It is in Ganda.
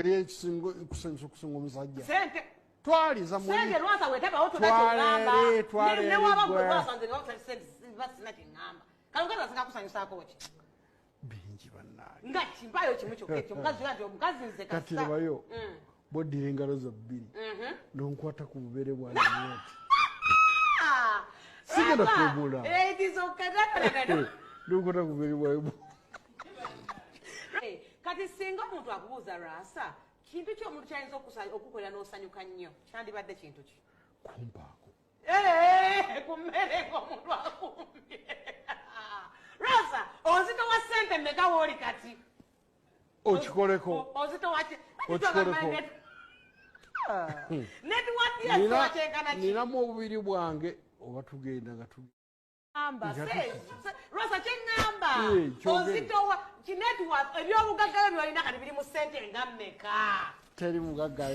ekisingo kusenga omusajja sente twaliza mu sente Lwasa wetaba oto nakingamba ne wabagwe Lwasa nze wabagwe sente basina kingamba kalongeza sika kusanyusako ki bingi bannange ngati mbayo kimu kyokekyo mukazi wange omukazi nze kasa kati bayo bodira engalo zo bbiri nonkwata ku bubere bwange sigenda kwebula nonkwata ku bubere bwange kati singa omuntu akubuuza Lwasa kintu ki omuntu kyayinza okukolera n'osanyuka nnyo kyandibadde kintu ki kumpaako kummere ng'omuntu akumbye Lwasa ozitowa ssente mmeka wooli kati okikoleko ninamu obubiri bwange oba tugenda nga Lwasa kyeŋŋamba ozitowa kinetiwa ebyobugagga byolina kati biri mu ssente nga mmeka teri mugagga